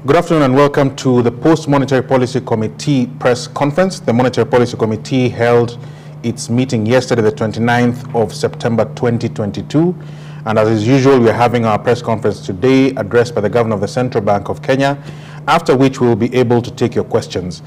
Good afternoon and welcome to the Post-Monetary Policy Committee press conference. The Monetary Policy Committee held its meeting yesterday, the 29th of September 2022. And as is usual, we are having our press conference today addressed by the Governor of the Central Bank of Kenya, after which we will be able to take your questions.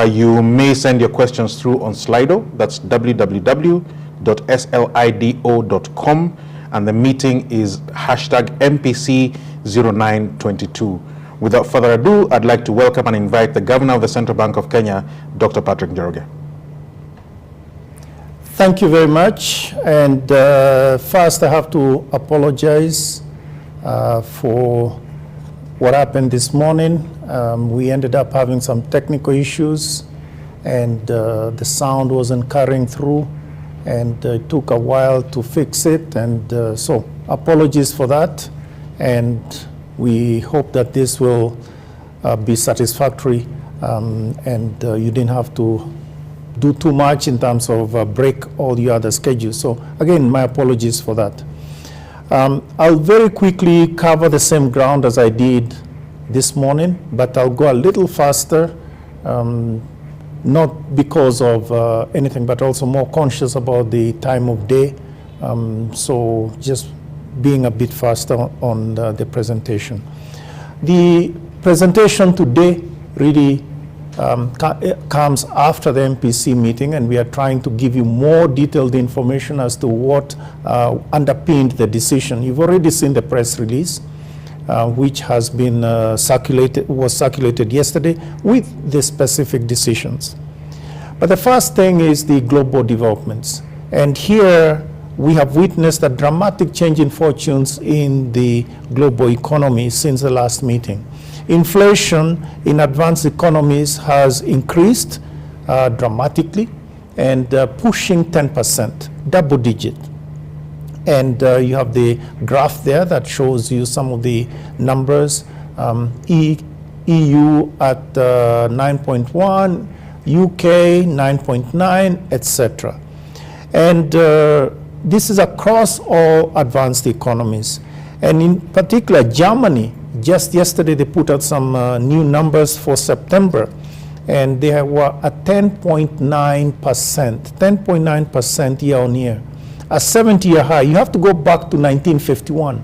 You may send your questions through on Slido. That's www.slido.com. And the meeting is #MPC 0922. Without further ado, I'd like to welcome and invite the Governor of the Central Bank of Kenya, Dr. Patrick Njoroge. Thank you very much. And first, I have to apologize for what happened this morning. We ended up having some technical issues, and the sound wasn't carrying through, and it took a while to fix it. And so apologies for that. And we hope that this will be satisfactory, and you didn't have to do too much in terms of break all your other schedules. So again, my apologies for that. I'll very quickly cover the same ground as I did this morning, but I'll go a little faster, not because of anything, but also more conscious about the time of day. So just being a bit faster on the presentation. The presentation today really comes after the MPC meeting, and we are trying to give you more detailed information as to what underpinned the decision. You've already seen the press release, which has been was circulated yesterday with the specific decisions. But the first thing is the global developments. And here, we have witnessed a dramatic change in fortunes in the global economy since the last meeting. Inflation in advanced economies has increased dramatically and pushing 10%, double digit. And you have the graph there that shows you some of the numbers. EU at 9.1, UK 9.9, etc. And this is across all advanced economies. And in particular, Germany, just yesterday they put out some new numbers for September, and they were at 10.9% year on year, a 70-year high. You have to go back to 1951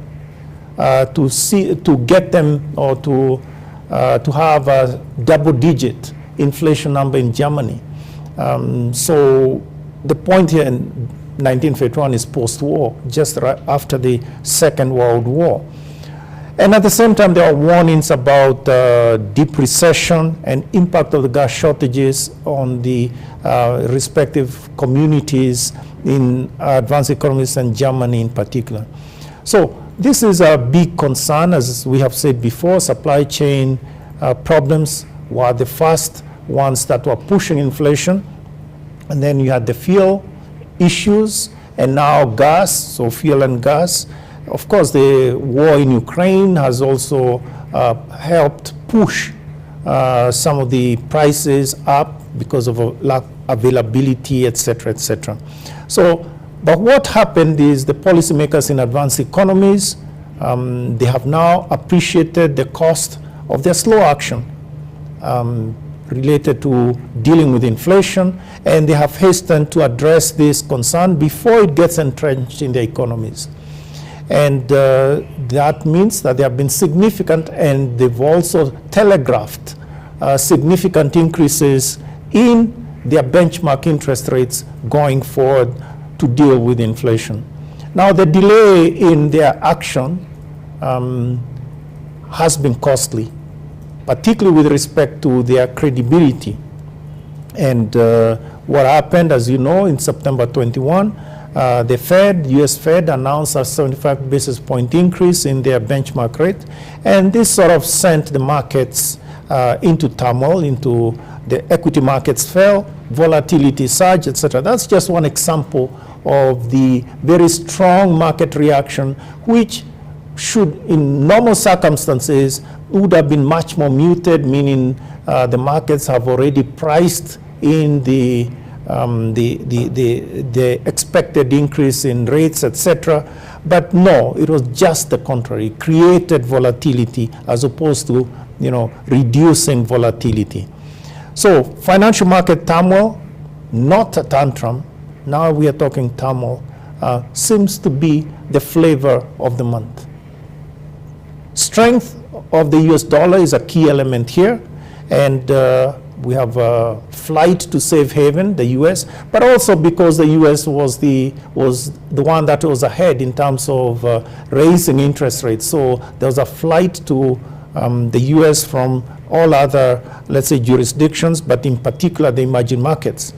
to get them, or to have a double-digit inflation number in Germany. So the point here in 1951 is post-war, just right after the Second World War. And at the same time, there are warnings about deep recession and impact of the gas shortages on the respective communities in advanced economies and Germany in particular. So this is a big concern, as we have said before. Supply chain problems were the first ones that were pushing inflation. And then you had the fuel issues, and now gas, so fuel and gas. Of course, the war in Ukraine has also helped push some of the prices up because of lack of availability, etc., etc. So, but what happened is the policymakers in advanced economies, they have now appreciated the cost of their slow action related to dealing with inflation, and they have hastened to address this concern before it gets entrenched in their economies. And that means that there have been significant, and they've also telegraphed significant increases in their benchmark interest rates going forward to deal with inflation. Now, the delay in their action has been costly, particularly with respect to their credibility. And what happened, as you know, in September 21, the Fed, US Fed, announced a 75 basis point increase in their benchmark rate. And this sort of sent the markets into turmoil, into the equity markets fell, volatility surged, etc. That's just one example of the very strong market reaction, which should, in normal circumstances, would have been much more muted, meaning the markets have already priced in the expected increase in rates, etc. But no, it was just the contrary. It created volatility as opposed to, reducing volatility. So financial market turmoil, not a tantrum, now we are talking turmoil, seems to be the flavor of the month. Strength of the US dollar is a key element here, and we have a flight to safe haven, the US, but also because the US was the one that was ahead in terms of raising interest rates. So there was a flight to the US from all other, let's say, jurisdictions, but in particular the emerging markets.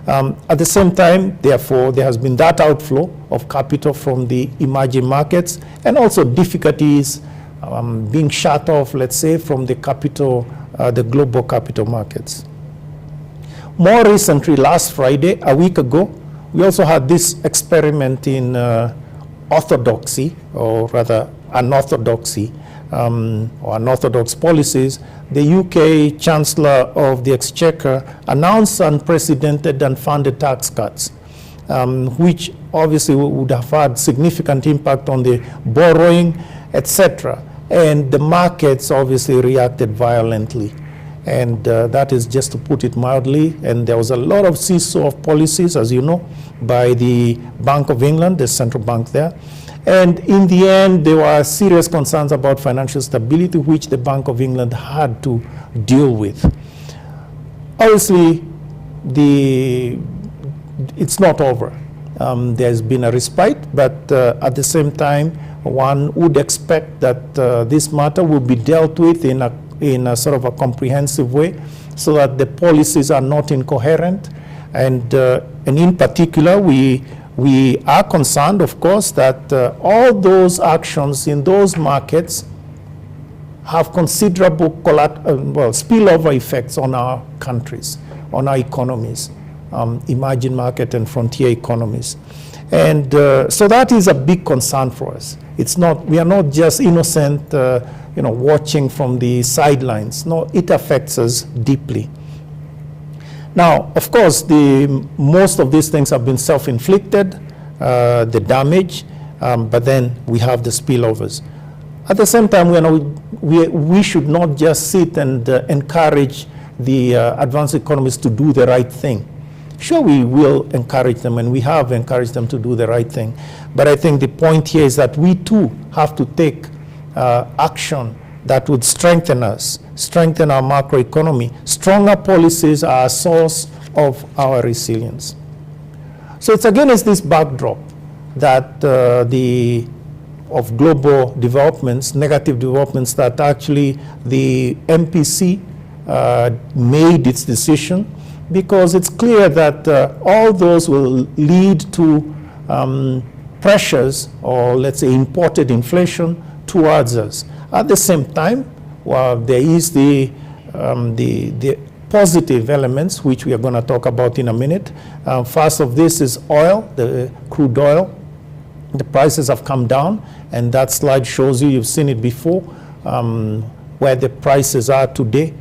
At the same time, therefore, there has been that outflow of capital from the emerging markets, and also difficulties being shut off, let's say, from the capital, the global capital markets. More recently, last Friday, a week ago, we also had this experiment in orthodoxy, or rather unorthodoxy, or unorthodox policies. The UK Chancellor of the Exchequer announced unprecedented and funded tax cuts, which obviously would have had significant impact on the borrowing, etc. And the markets obviously reacted violently. And that is just to put it mildly. And there was a lot of seesaw of policies, as you know, by the Bank of England, the central bank there. And in the end, there were serious concerns about financial stability, which the Bank of England had to deal with. Obviously, it's not over. There's been a respite, but at the same time, one would expect that this matter will be dealt with in a sort of a comprehensive way, so that the policies are not incoherent. And in particular, we are concerned, of course, that all those actions in those markets have considerable spillover effects on our countries, on our economies, emerging market and frontier economies. And so that is a big concern for us. We are not just innocent, watching from the sidelines. No, it affects us deeply. Now, of course, most of these things have been self-inflicted, the damage, but then we have the spillovers. At the same time, we should not just sit and encourage the advanced economies to do the right thing. Sure, we will encourage them, and we have encouraged them to do the right thing. But I think the point here is that we too have to take action that would strengthen us, strengthen our macroeconomy. Stronger policies are a source of our resilience. So it's against this backdrop that of global developments, negative developments, that actually the MPC made its decision, because it's clear that all those will lead to pressures, or let's say imported inflation towards us. At the same time, there is the positive elements, which we are going to talk about in a minute. First of this is oil, the crude oil. The prices have come down, and that slide shows you've seen it before, where the prices are today.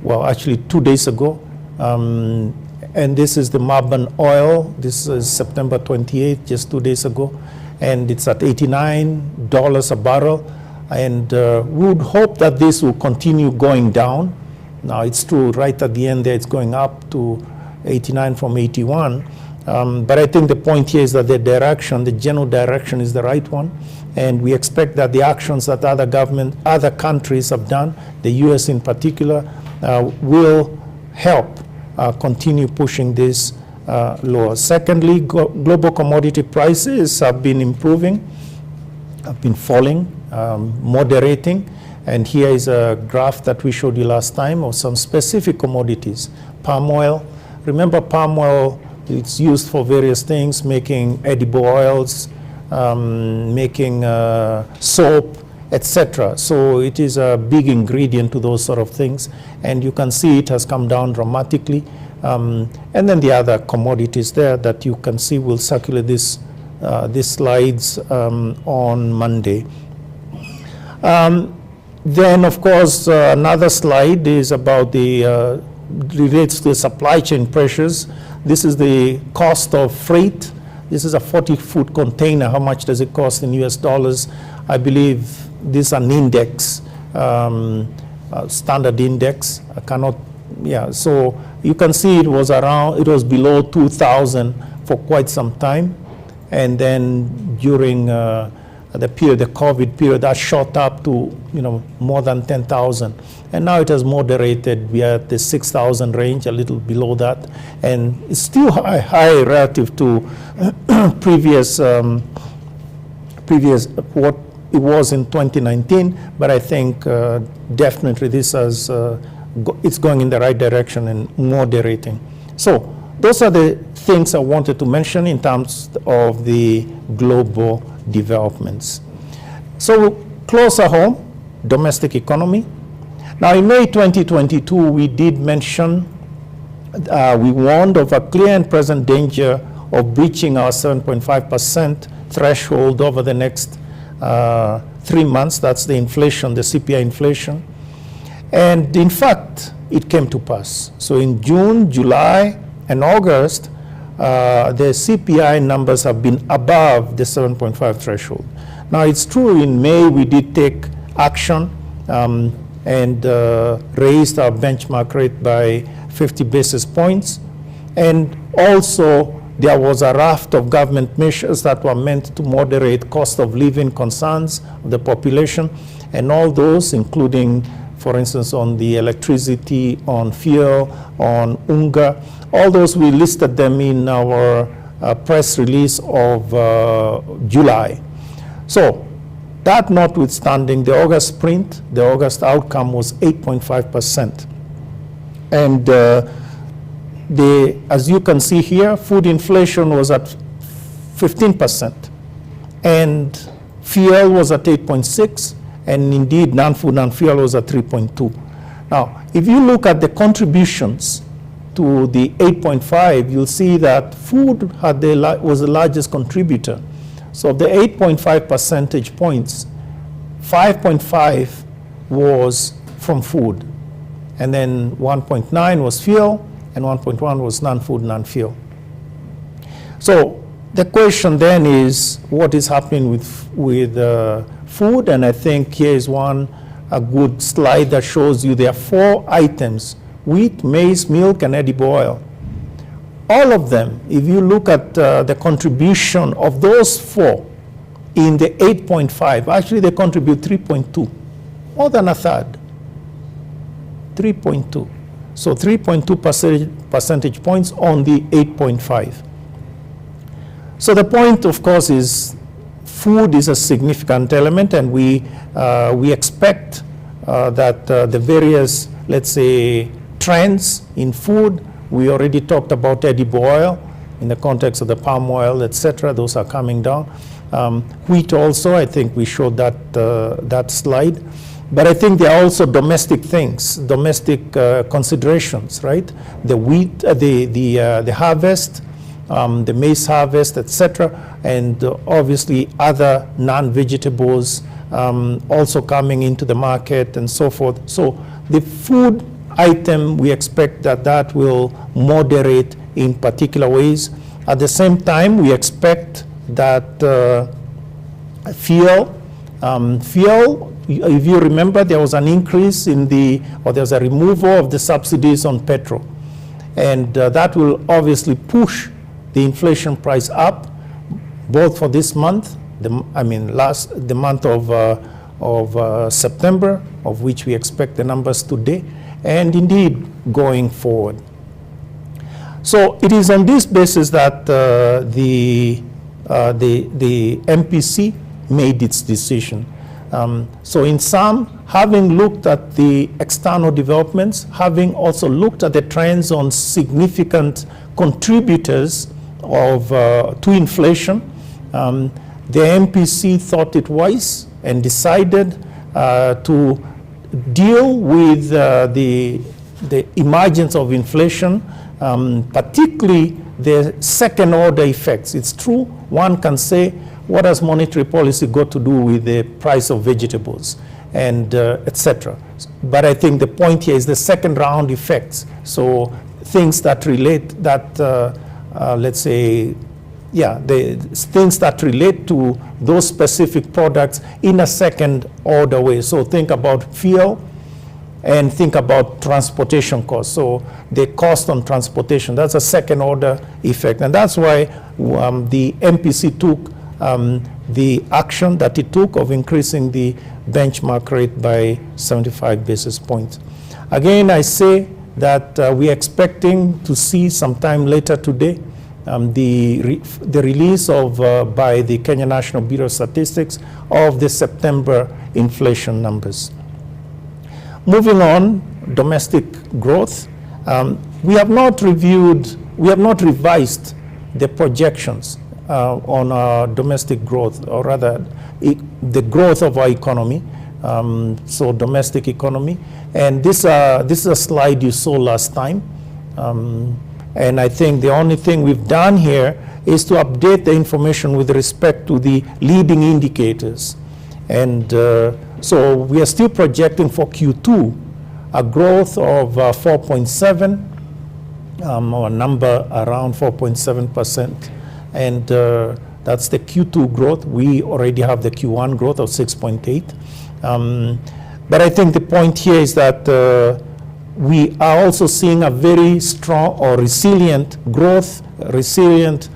Well, actually 2 days ago. And this is the Marban oil. This is September 28th, just 2 days ago. And it's at $89 a barrel. And we would hope that this will continue going down. Now, it's true, right at the end there, it's going up to 89 from 81. But I think the point here is that the general direction is the right one. And we expect that the actions that other countries have done, the US in particular, will help continue pushing this lower. Secondly, global commodity prices have been improving, have been falling, moderating. And here is a graph that we showed you last time of some specific commodities. Palm oil. Remember, palm oil, it's used for various things, making edible oils, making soap, etc. So it is a big ingredient to those sort of things. And you can see it has come down dramatically. And then the other commodities there that you can see will circulate these slides on Monday. Then, of course, another slide is about relates to the supply chain pressures. This is the cost of freight This is a 40-foot container. How much does it cost in US dollars? I believe this is an index, standard index. I cannot, yeah. So you can see it was below 2,000 for quite some time. And then during the COVID period, that shot up to, more than 10,000. And now it has moderated. We are at the 6,000 range, a little below that. And it's still high relative to previous what it was in 2019. But I think definitely this it's going in the right direction and moderating. So those are the things I wanted to mention in terms of the global developments. So closer home, domestic economy. Now in May 2022, we did mention, we warned of a clear and present danger of breaching our 7.5% threshold over the next 3 months. That's the inflation, the CPI inflation. And in fact, it came to pass. So in June, July, and August, the CPI numbers have been above the 7.5 threshold. Now it's true in May we did take action and raised our benchmark rate by 50 basis points. And also there was a raft of government measures that were meant to moderate cost of living concerns of the population, and all those, including, for instance, on the electricity, on fuel, on UNGA, all those, we listed them in our press release of July. So that notwithstanding, the August print, the August outcome was 8.5%. And as you can see here, food inflation was at 15%. And fuel was at 8.6%. And indeed, non-food, non-fuel was at 3.2%. Now, if you look at the contributions to the 8.5, you'll see that food was the largest contributor. So of the 8.5 percentage points, 5.5 was from food. And then 1.9 was fuel, and 1.1 was non-food, non-fuel. So the question then is, what is happening with food? And I think here is a good slide that shows you there are 4 items: wheat, maize, milk, and edible oil. All of them, if you look at the contribution of those 4 in the 8.5, actually they contribute 3.2, more than a third, 3.2. So 3.2 percentage points on the 8.5. So the point, of course, is food is a significant element, and we expect that the various, let's say, trends in food, we already talked about edible oil in the context of the palm oil, etc. Those are coming down. Wheat also, I think we showed that slide. But I think there are also domestic things, domestic considerations, right? The wheat, the harvest, the maize harvest, etc., and obviously other non-vegetables also coming into the market and so forth. So the food item, we expect that will moderate in particular ways. At the same time, we expect that fuel, if you remember, there was an increase there's a removal of the subsidies on petrol. And that will obviously push the inflation price up, both for this month, the month of September, of which we expect the numbers today, and indeed going forward. So it is on this basis that the MPC made its decision. So in sum, having looked at the external developments, having also looked at the trends on significant contributors to inflation, the MPC thought it wise and decided to deal with the emergence of inflation, particularly the second order effects. It's true, one can say, what has monetary policy got to do with the price of vegetables and etc. But I think the point here is the second round effects. So things that relate, that let's say the things that relate to those specific products in a second order way. So think about fuel and think about transportation costs. So the cost on transportation, that's a second order effect. And that's why the MPC took the action that it took of increasing the benchmark rate by 75 basis points. Again, I say that we're expecting to see sometime later today the release of, by the Kenya National Bureau of Statistics, of the September inflation numbers. Moving on, domestic growth. We have not revised the projections on our domestic growth, or rather the growth of our economy, so domestic economy. And this is a slide you saw last time. And I think the only thing we've done here is to update the information with respect to the leading indicators. And so we are still projecting for Q2 a growth of 4.7, or a number around 4.7%. And that's the Q2 growth. We already have the Q1 growth of 6.8. But I think the point here is that we are also seeing a very strong or resilient growth, resilient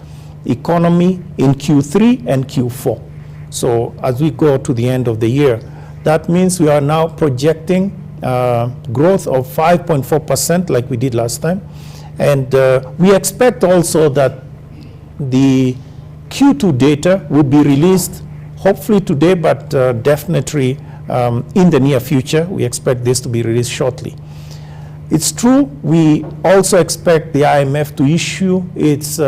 economy in Q3 and Q4. So as we go to the end of the year, that means we are now projecting growth of 5.4% like we did last time. And we expect also that the Q2 data will be released hopefully today, but definitely in the near future. We expect this to be released shortly. It's true, we also expect the IMF to issue its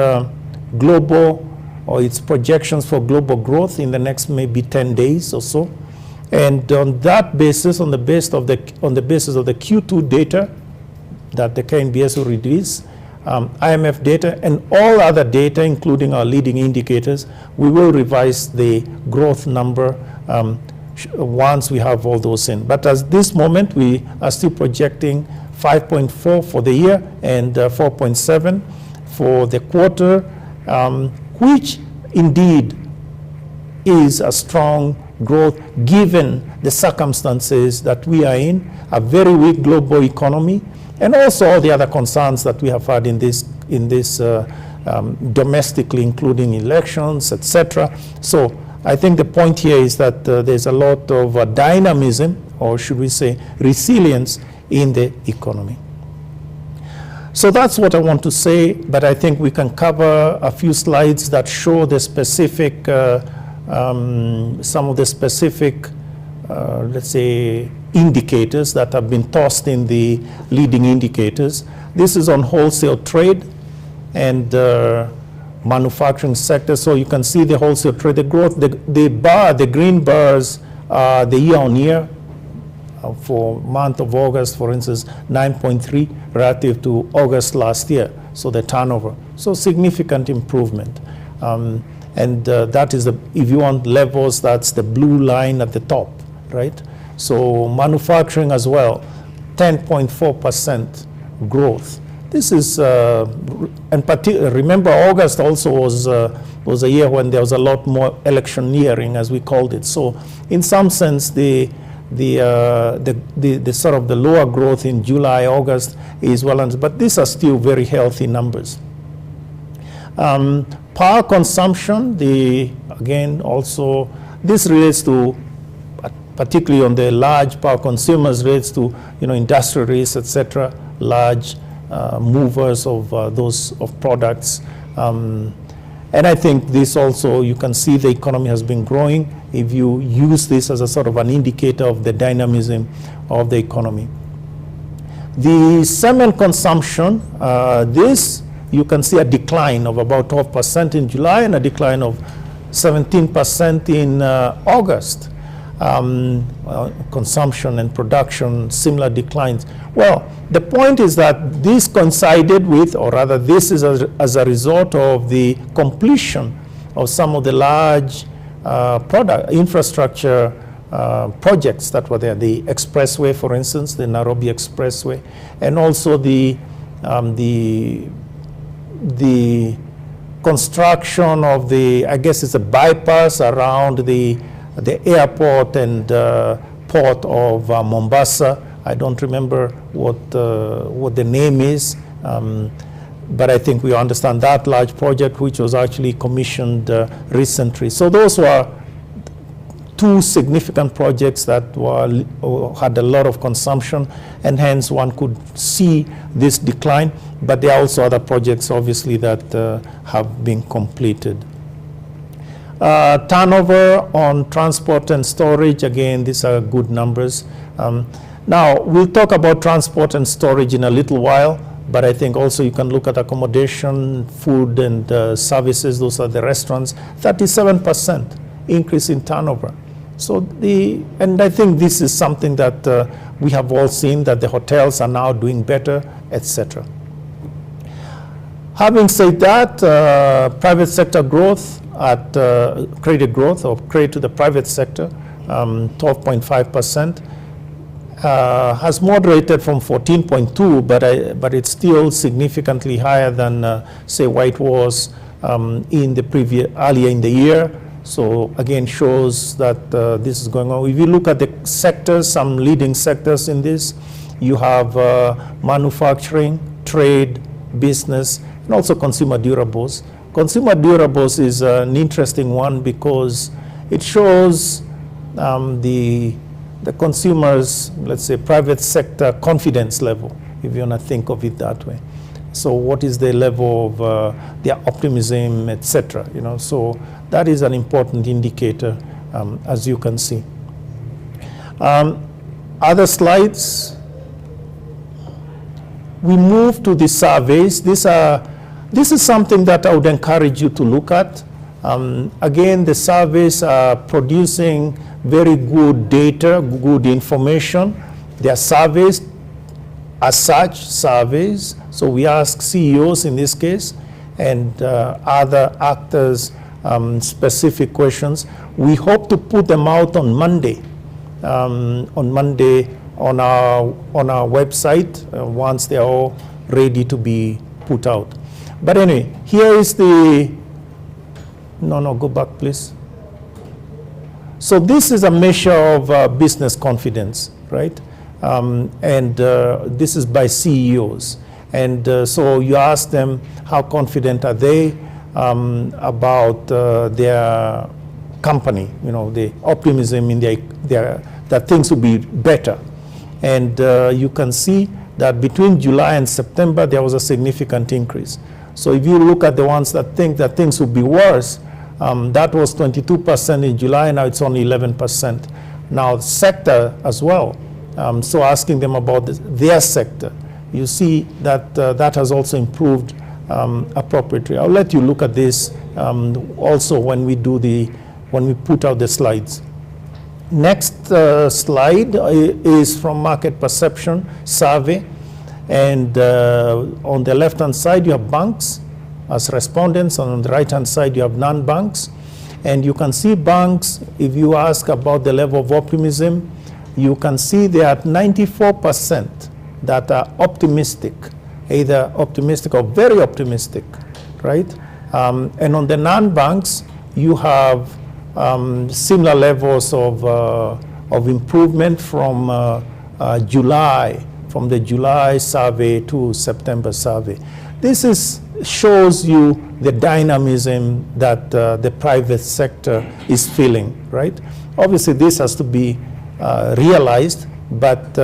global, or its projections for global growth in the next maybe 10 days or so. And on that basis, on the basis of the Q2 data that the KNBS will release, IMF data and all other data, including our leading indicators, we will revise the growth number once we have all those in. But at this moment, we are still projecting 5.4 for the year and 4.7 for the quarter, which indeed is a strong growth given the circumstances that we are in, a very weak global economy, and also all the other concerns that we have had in this domestically, including elections, etc. So I think the point here is that there's a lot of dynamism, or should we say resilience, in the economy. So that's what I want to say, but I think we can cover a few slides that show the specific, some of the specific, let's say, indicators that have been tossed in the leading indicators. This is on wholesale trade and manufacturing sector. So you can see the wholesale trade, the growth, the green bars are the year-on-year. For month of August, for instance, 9.3 relative to August last year. So the turnover, so significant improvement. And that is, if you want levels, that's the blue line at the top, right? So manufacturing as well, 10.4% growth. This is, and remember August also was a year when there was a lot more electioneering, as we called it. So in some sense, the sort of the lower growth in July, August is well understood, but these are still very healthy numbers. Power consumption, again also, this relates to, particularly on the large power consumers, relates to industrialists, etc., large movers of those products. And I think this also, you can see the economy has been growing if you use this as a sort of an indicator of the dynamism of the economy. The cement consumption, this, you can see a decline of about 12% in July and a decline of 17% in August. Consumption and production, similar declines. Well, the point is that this coincided with, or rather this is as a result of the completion of some of the large infrastructure projects that were there. The expressway, for instance, the Nairobi Expressway, and also the construction of the, I guess it's a bypass around the airport and port of Mombasa. I don't remember what the name is, but I think we understand that large project, which was actually commissioned recently. So those were two significant projects that had a lot of consumption, and hence one could see this decline. But there are also other projects, obviously, that have been completed. Turnover on transport and storage, again, these are good numbers. Now, we'll talk about transport and storage in a little while, but I think also you can look at accommodation, food, and services. Those are the restaurants. 37% increase in turnover. So and I think this is something that we have all seen, that the hotels are now doing better, etc. Having said that, private sector growth at credit growth or credit to the private sector, 12.5%, has moderated from 14.2, but it's still significantly higher than say what it was in the earlier in the year. So again, shows that this is going on. If you look at the sectors, some leading sectors in this, you have manufacturing, trade, business, and also consumer durables. Consumer durables is an interesting one because it shows the consumers, let's say, private sector confidence level, if you want to think of it that way. So what is the level of their optimism, etc. You know, so that is an important indicator, as you can see. Other slides. We move to the surveys. This is something that I would encourage you to look at. Again, the surveys are producing very good data, good information. They are surveys, as such, surveys. So we ask CEOs in this case and other actors specific questions. We hope to put them out on Monday. On our website once they are all ready to be put out. But anyway, here is the, go back please. So this is a measure of business confidence, right? And this is by CEOs. And so you ask them how confident are they about their company, you know, the optimism in that things will be better. And you can see that between July and September, there was a significant increase. So if you look at the ones that think that things will be worse, that was 22% in July, now it's only 11%. Now, sector as well. So asking them about their sector, you see that that has also improved appropriately. I'll let you look at this also when we put out the slides. Next slide is from Market Perception Survey. And on the left-hand side, you have banks as respondents, and on the right-hand side, you have non-banks. And you can see banks, if you ask about the level of optimism, you can see they are at 94% that are optimistic, either optimistic or very optimistic, right? And on the non-banks, you have similar levels of improvement from the July survey to September survey. This shows you the dynamism that the private sector is feeling, right? Obviously, this has to be realized, but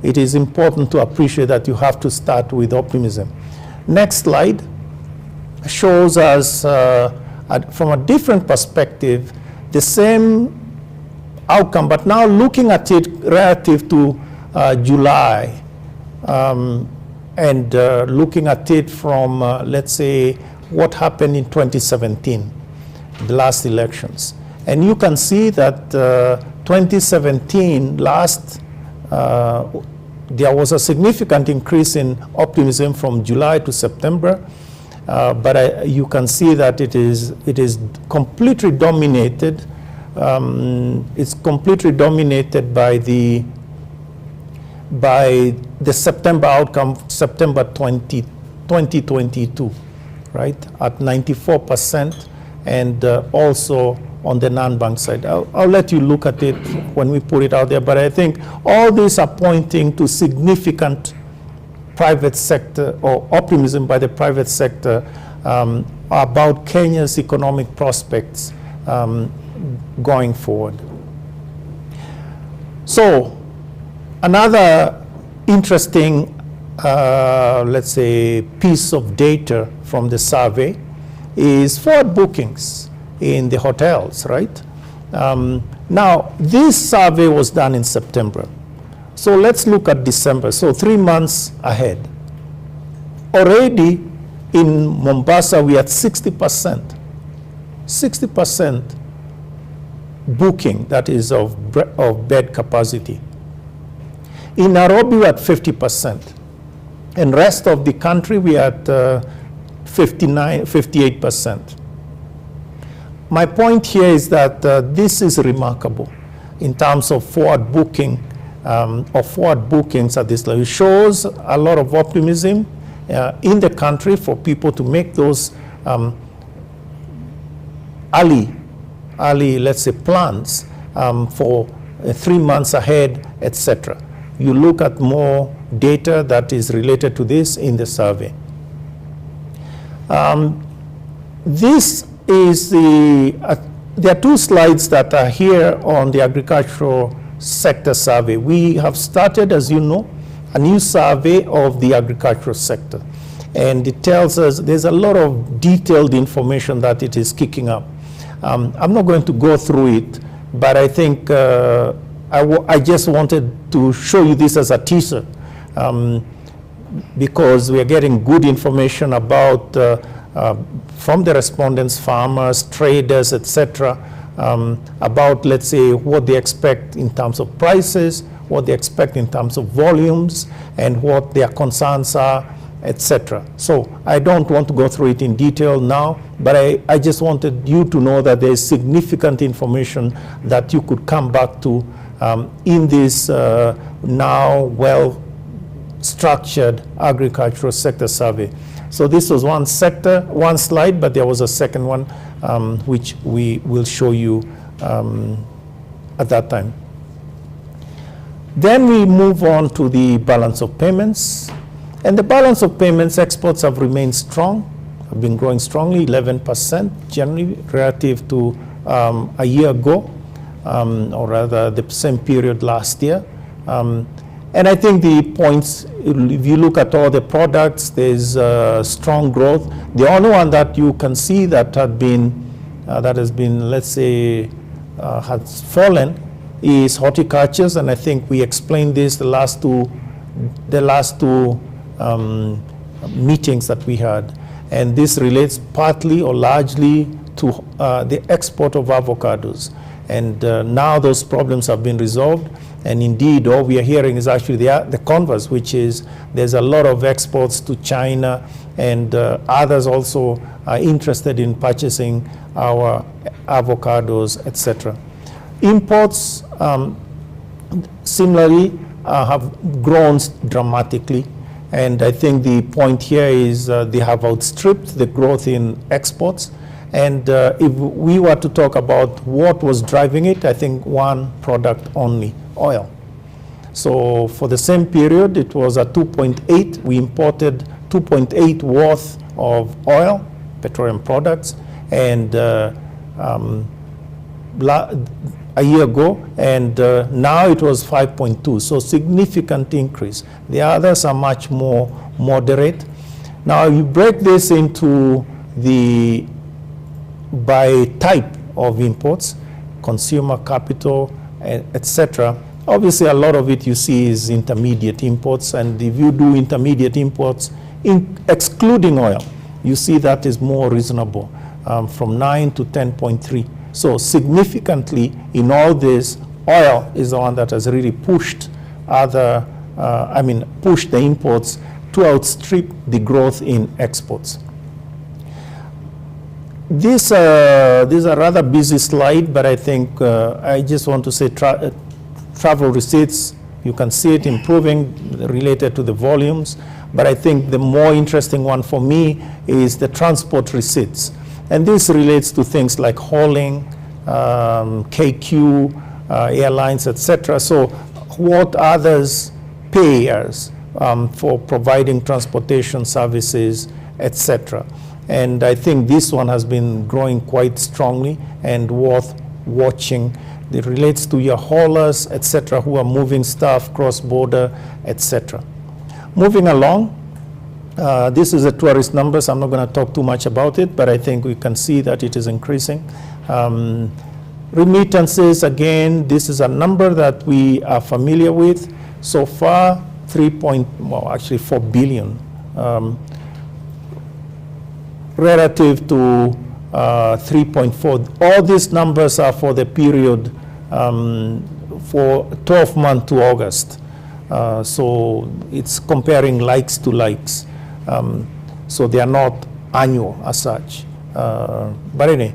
it is important to appreciate that you have to start with optimism. Next slide shows us, from a different perspective, the same outcome, but now looking at it relative to July, and looking at it from, let's say, what happened in 2017, the last elections. And you can see that 2017, there was a significant increase in optimism from July to September, but you can see that it is completely dominated. It's completely dominated by the September outcome, September 2022, right, at 94%, and also on the non-bank side. I'll let you look at it when we put it out there, but I think all these are pointing to significant private sector or optimism by the private sector about Kenya's economic prospects going forward. So another interesting, let's say, piece of data from the survey is forward bookings in the hotels, right? Now, this survey was done in September. So let's look at December, so 3 months ahead. Already in Mombasa, we had 60% booking, that is of bed capacity. In Nairobi, we had 50%. And rest of the country, we had 58%. My point here is that this is remarkable in terms of forward booking or forward bookings at this level. It shows a lot of optimism in the country for people to make those early, let's say, plans for 3 months ahead, etc. You look at more data that is related to this in the survey. This is there are 2 slides that are here on the agricultural sector survey. We have started, as you know, a new survey of the agricultural sector. And it tells us there's a lot of detailed information that it is kicking up. I'm not going to go through it, but I think I just wanted to show you this as a teaser because we are getting good information about from the respondents, farmers, traders, etc., about, let's say, what they expect in terms of prices, what they expect in terms of volumes, and what their concerns are, etc. So I don't want to go through it in detail now, but I just wanted you to know that there is significant information that you could come back to in this now well-structured agricultural sector survey. So this was one slide, but there was a second one which we will show you at that time. Then we move on to the balance of payments. And the balance of payments, exports have remained strong, have been growing strongly, 11% generally relative to a year ago, or rather the same period last year. And I think the points, if you look at all the products, there's strong growth. The only one that you can see that has been, let's say, has fallen is horticultures, and I think we explained this the last two meetings that we had. And this relates partly or largely to the export of avocados. And now those problems have been resolved. And indeed, all we are hearing is actually the converse, which is there's a lot of exports to China, and others also are interested in purchasing our avocados, etc. Imports, similarly, have grown dramatically. And I think the point here is they have outstripped the growth in exports. And if we were to talk about what was driving it, I think one product only, oil. So for the same period, it was at 2.8. We imported 2.8 worth of oil, petroleum products, and a year ago, and now it was 5.2, so significant increase. The others are much more moderate. Now you break this into the by type of imports, consumer capital, etc. Obviously, a lot of it you see is intermediate imports, and if you do intermediate imports, excluding oil, you see that is more reasonable, from 9 to 10.3. So significantly in all this, oil is the one that has really pushed pushed the imports to outstrip the growth in exports. This is a rather busy slide, but I think I just want to say travel receipts, you can see it improving related to the volumes, But I think the more interesting one for me is the transport receipts. And this relates to things like hauling, KQ, airlines, etc. So what others pay us for providing transportation services, etc. And I think this one has been growing quite strongly and worth watching. It relates to your haulers, etc., who are moving stuff cross-border, etc. Moving along, this is the tourist numbers. I'm not going to talk too much about it, but I think we can see that it is increasing. Remittances, again, this is a number that we are familiar with. So far, 4 billion. Relative to 3.4. All these numbers are for the period for 12 months to August. So it's comparing likes to likes. So they are not annual as such. But anyway,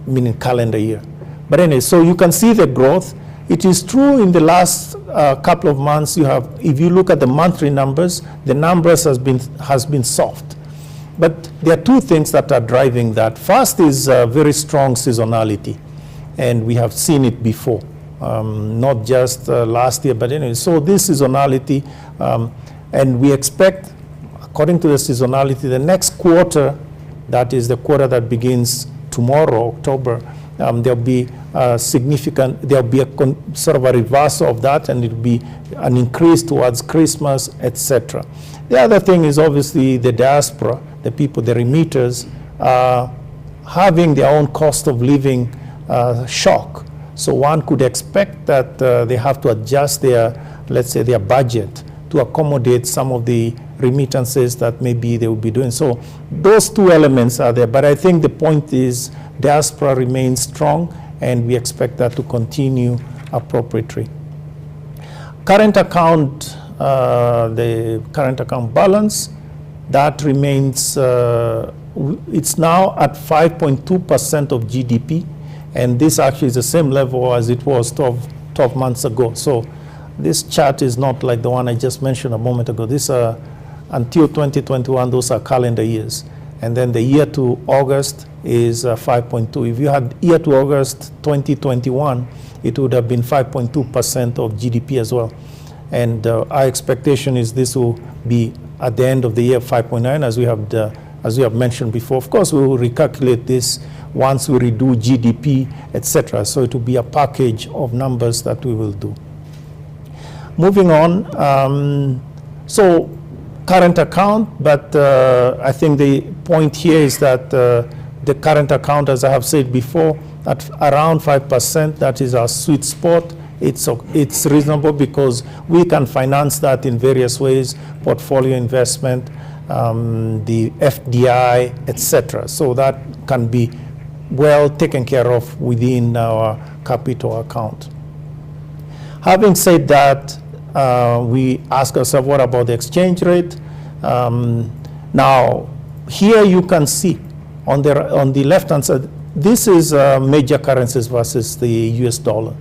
meaning calendar year. But anyway, so you can see the growth. It is true in the last couple of months, if you look at the monthly numbers, the numbers has been soft. But there are two things that are driving that. First is very strong seasonality, and we have seen it before, not just last year, but anyway. So this seasonality, and we expect, according to the seasonality, the next quarter, that is the quarter that begins tomorrow, October, there'll be there'll be a sort of a reversal of that, and it'll be an increase towards Christmas, etc. The other thing is obviously the diaspora, the people, the remitters, having their own cost of living shock. So one could expect that they have to adjust their, let's say, their budget to accommodate some of the remittances that maybe they will be doing. So those two elements are there, but I think the point is diaspora remains strong, and we expect that to continue appropriately. Current account, the current account balance, that remains, it's now at 5.2% of GDP, and this actually is the same level as it was 12 months ago. So this chart is not like the one I just mentioned a moment ago. This until 2021, those are calendar years. And then the year to August is 5.2. If you had year to August 2021, it would have been 5.2% of GDP as well. And our expectation is this will be at the end of the year 5.9, as we have mentioned before. Of course, we will recalculate this once we redo GDP, etc. So it will be a package of numbers that we will do. Moving on, so current account, but I think the point here is that the current account, as I have said before, at around 5%, that is our sweet spot. It's reasonable because we can finance that in various ways, portfolio investment, the FDI, etc. So that can be well taken care of within our capital account. Having said that, we ask ourselves, what about the exchange rate? Now, here you can see on the left-hand side, this is major currencies versus the US dollar.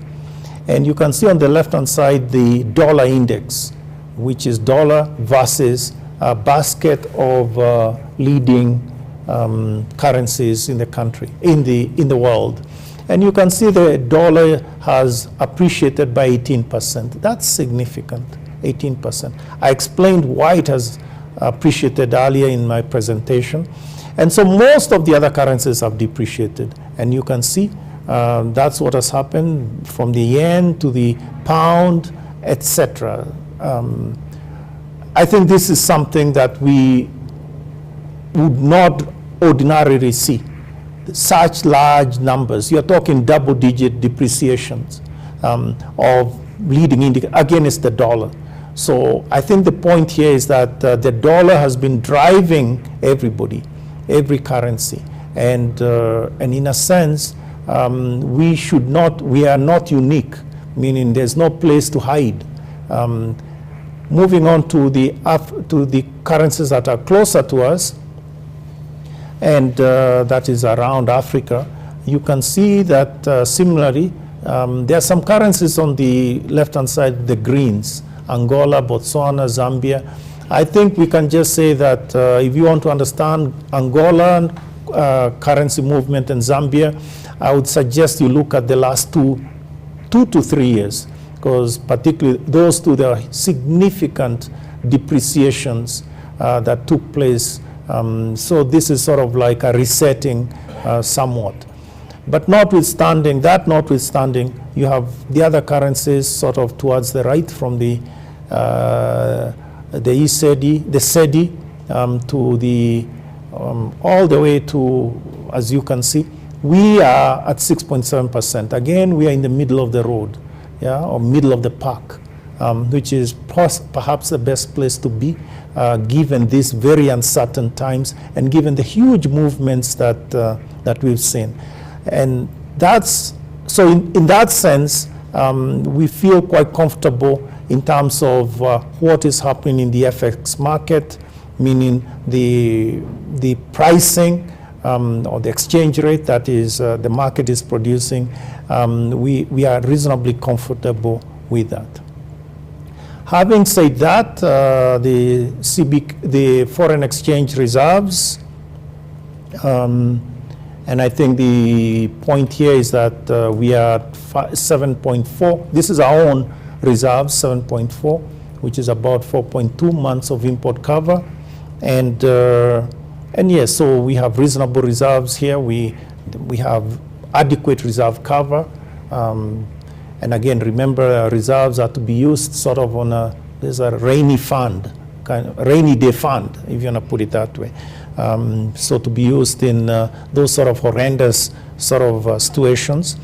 And you can see on the left-hand side the dollar index, which is dollar versus a basket of leading currencies in the country, in the world. And you can see the dollar has appreciated by 18%. That's significant, 18%. I explained why it has appreciated earlier in my presentation. And so most of the other currencies have depreciated. And you can see that's what has happened from the yen to the pound, etc. I think this is something that we would not ordinarily see. Such large numbers. You're talking double-digit depreciations of leading indicators against the dollar. So I think the point here is that the dollar has been driving everybody, every currency, and in a sense, we are not unique, meaning there's no place to hide. Moving on to the currencies that are closer to us, and that is around Africa, you can see that similarly, there are some currencies on the left-hand side, the greens, Angola, Botswana, Zambia, I think we can just say that if you want to understand Angola, currency movement in Zambia, I would suggest you look at the last two to 3 years, because particularly those two, there are significant depreciations that took place. So this is sort of like a resetting somewhat. But notwithstanding, you have the other currencies sort of towards the right from the SEDI to the all the way to, as you can see, we are at 6.7%. Again, we are in the middle of the road, yeah, or middle of the park, which is perhaps the best place to be, given these very uncertain times and given the huge movements that we've seen. And that's, so in that sense, we feel quite comfortable in terms of what is happening in the FX market, meaning the pricing or the exchange rate that is the market is producing. We are reasonably comfortable with that. Having said that, the foreign exchange reserves, and I think the point here is that we are at 7.4. This is our own reserves, 7.4, which is about 4.2 months of import cover. And yes, so we have reasonable reserves here. We have adequate reserve cover. And again, remember, reserves are to be used sort of on there's a rainy fund, kind of rainy day fund, if you want to put it that way. So to be used in those sort of horrendous sort of situations.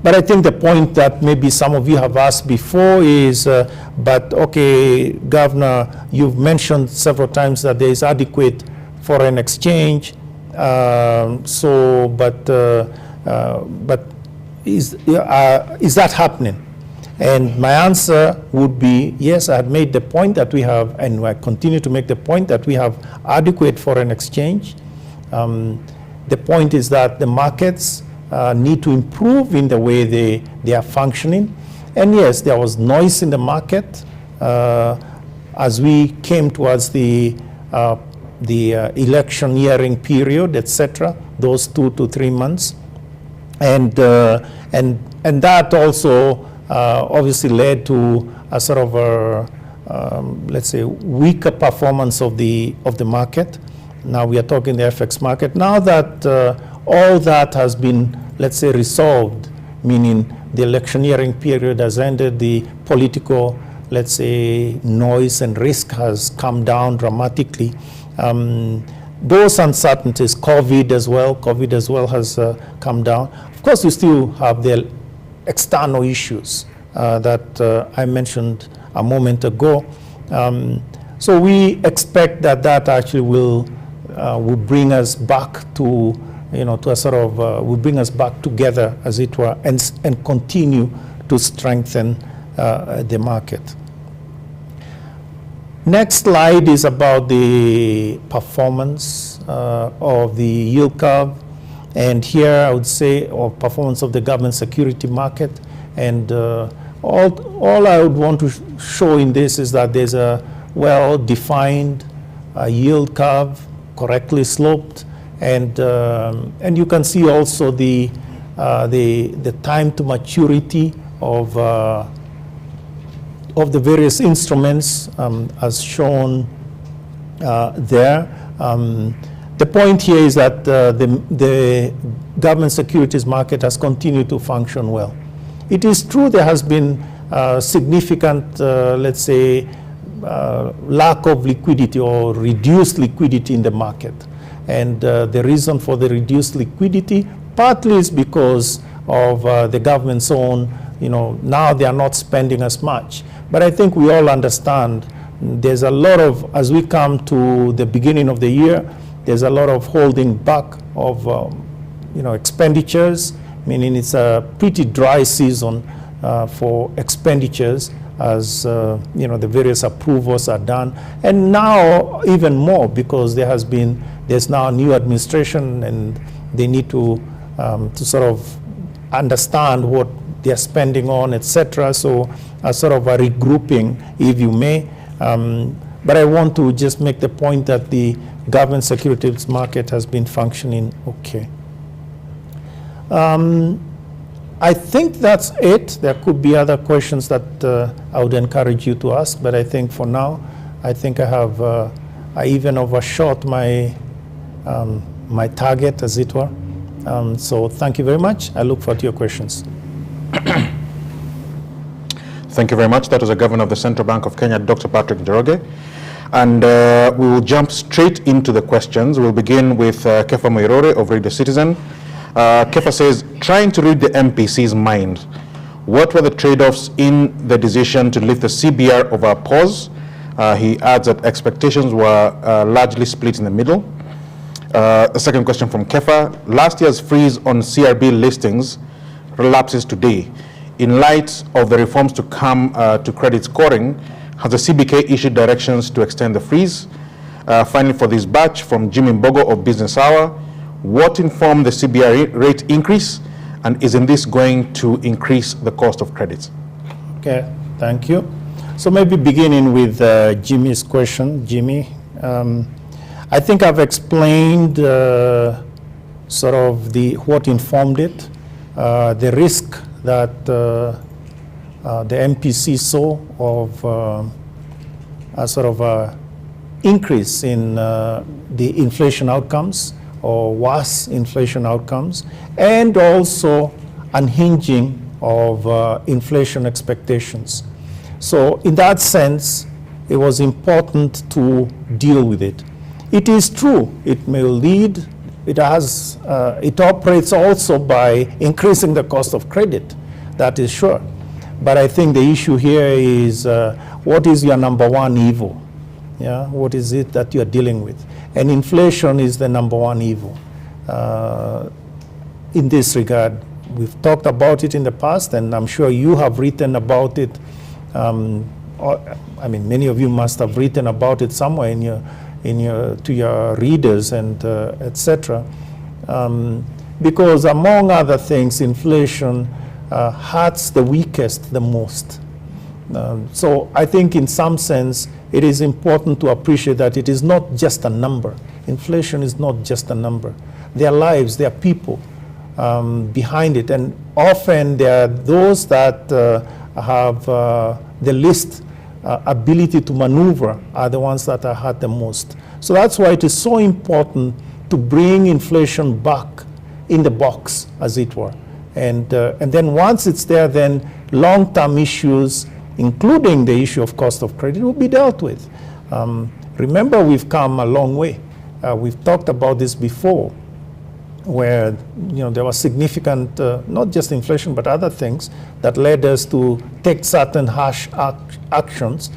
But I think the point that maybe some of you have asked before is, but okay, Governor, you've mentioned several times that there is adequate foreign exchange. But is that happening? And my answer would be, yes, I had made the point that we have, and I continue to make the point that we have adequate foreign exchange. The point is that the markets need to improve in the way they are functioning. And yes, there was noise in the market as we came towards the electioneering period, etc., those 2 to 3 months. And that also obviously led to a sort of a, let's say, weaker performance of the market. Now we are talking the FX market. Now that all that has been, let's say, resolved, meaning the electioneering period has ended, the political, let's say, noise and risk has come down dramatically. Those uncertainties, COVID as well has come down. Of course, we still have the external issues that I mentioned a moment ago. So we expect that actually will bring us back to, to a sort of, will bring us back together, as it were, and continue to strengthen the market. Next slide is about the performance of the yield curve. And here I would say, or performance of the government security market. And all I would want to show in this is that there's a well-defined yield curve, correctly sloped. And you can see also the time to maturity of the various instruments as shown there. The point here is that the government securities market has continued to function well. It is true there has been significant, let's say, lack of liquidity or reduced liquidity in the market. And the reason for the reduced liquidity partly is because of the government's own, now they are not spending as much. But I think we all understand there's a lot of, as we come to the beginning of the year, there's a lot of holding back of expenditures, meaning it's a pretty dry season for expenditures as the various approvals are done. And now even more, because there's now a new administration and they need to sort of understand what they're spending on, etc. So a sort of a regrouping, if you may, But I want to just make the point that the government securities market has been functioning okay. I think that's it. There could be other questions that I would encourage you to ask, but I think for now, I think I have, I even overshot my, my target, as it were. So thank you very much. I look forward to your questions. Thank you very much. That was the Governor of the Central Bank of Kenya, Dr. Patrick Njoroge. And we will jump straight into the questions. We'll begin with Kefa Moirore of Radio Citizen. Kefa says, trying to read the MPC's mind, what were the trade-offs in the decision to lift the CBR over a pause? He adds that expectations were largely split in the middle. A second question from Kefa. Last year's freeze on CRB listings relapses today. In light of the reforms to come to credit scoring, has the CBK issued directions to extend the freeze? Finally, for this batch from Jimmy Mbogo of Business Hour, what informed the CBR rate increase, and isn't this going to increase the cost of credit? Okay, thank you. So maybe beginning with Jimmy's question. Jimmy, I think I've explained sort of what informed it, the risk that the MPC saw of a sort of a increase in the inflation outcomes, or worse inflation outcomes, and also unhinging of inflation expectations. So in that sense, it was important to deal with it. It is true, it may lead, it operates also by increasing the cost of credit, that is sure. But I think the issue here is what is your number one evil? Yeah, what is it that you're dealing with? And inflation is the number one evil. In this regard, we've talked about it in the past, and I'm sure you have written about it. I mean, many of you must have written about it somewhere to your readers and etc. Because among other things, inflation hurts the weakest the most. So I think in some sense, it is important to appreciate that it is not just a number. Inflation is not just a number. There are lives, there are people behind it. And often there are those that have the least ability to maneuver are the ones that are hurt the most. So that's why it is so important to bring inflation back in the box, as it were. And then once it's there, then long-term issues, including the issue of cost of credit, will be dealt with. Remember, we've come a long way. We've talked about this before, where there was significant, not just inflation, but other things that led us to take certain harsh actions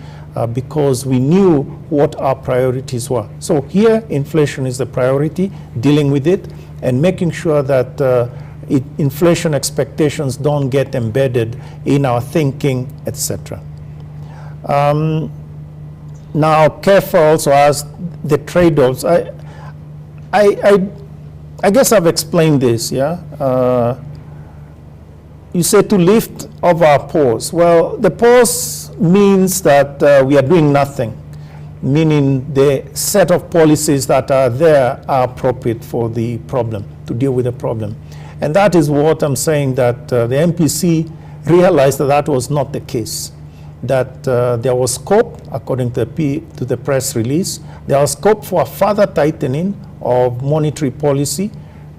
because we knew what our priorities were. So here, inflation is the priority, dealing with it, and making sure that inflation expectations don't get embedded in our thinking, etc. Now, Kefa also asked the trade-offs. I guess I've explained this, yeah? You said to lift of our pause. Well, the pause means that we are doing nothing, meaning the set of policies that are there are appropriate for the problem, to deal with the problem. And that is what I'm saying, that the MPC realized that that was not the case, that there was scope, according to the press release, there was scope for a further tightening of monetary policy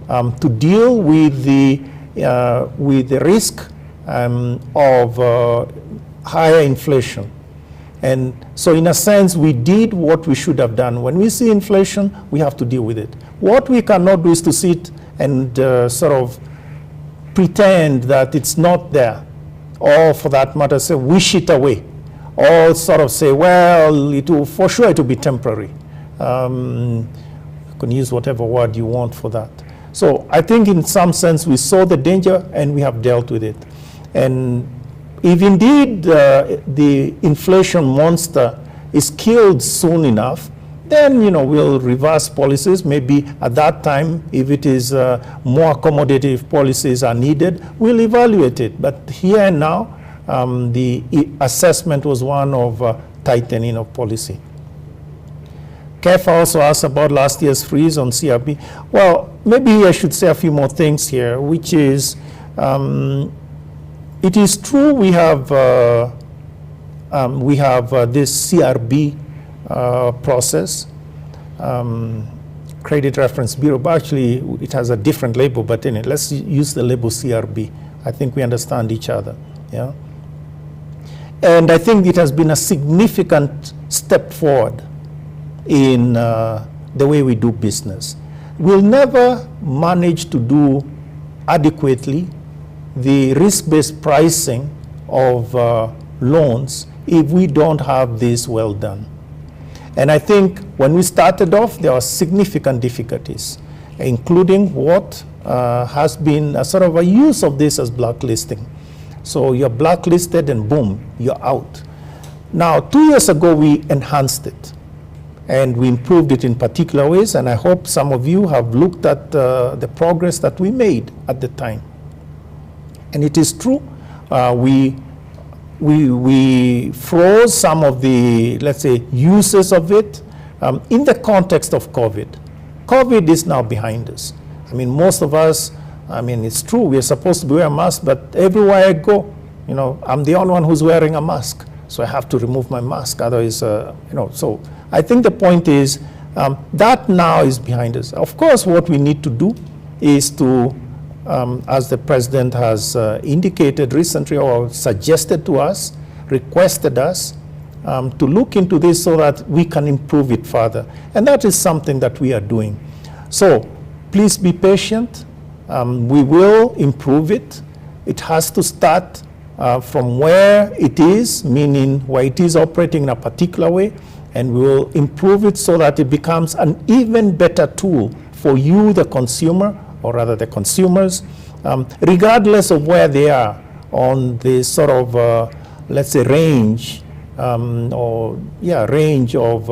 to deal with the risk of higher inflation. And so in a sense, we did what we should have done. When we see inflation, we have to deal with it. What we cannot do is to sit and sort of pretend that it's not there, or for that matter, say, wish it away, or sort of say, well, for sure it will be temporary. You can use whatever word you want for that. So I think in some sense we saw the danger and we have dealt with it. And if indeed the inflation monster is killed soon enough, then we'll reverse policies. Maybe at that time, if it is more accommodative policies are needed, we'll evaluate it. But here and now, the assessment was one of tightening of policy. Kefa also asked about last year's freeze on CRB. Well, maybe I should say a few more things here, which is, it is true we have this CRB process, Credit Reference Bureau, but actually it has a different label, but in it, let's use the label CRB. I think we understand each other, yeah? And I think it has been a significant step forward in the way we do business. We'll never manage to do adequately the risk-based pricing of loans if we don't have this well done. And I think when we started off, there were significant difficulties, including what has been a sort of a use of this as blacklisting. So you're blacklisted and boom, you're out. Now, 2 years ago, we enhanced it and we improved it in particular ways, and I hope some of you have looked at the progress that we made at the time. And it is true, we froze some of the, let's say, uses of it in the context of COVID. COVID is now behind us. I mean, most of us, I mean, it's true, we're supposed to wear a mask, but everywhere I go, you know, I'm the only one who's wearing a mask. So I have to remove my mask, otherwise, you know, so I think the point is that now is behind us. Of course, what we need to do is to, as the president has indicated recently or suggested to us, requested us to look into this so that we can improve it further. And that is something that we are doing. So please be patient. We will improve it. It has to start from where it is, meaning where it is operating in a particular way, and we will improve it so that it becomes an even better tool for you, the consumer, or rather the consumers, regardless of where they are on the sort of, let's say, range, range of,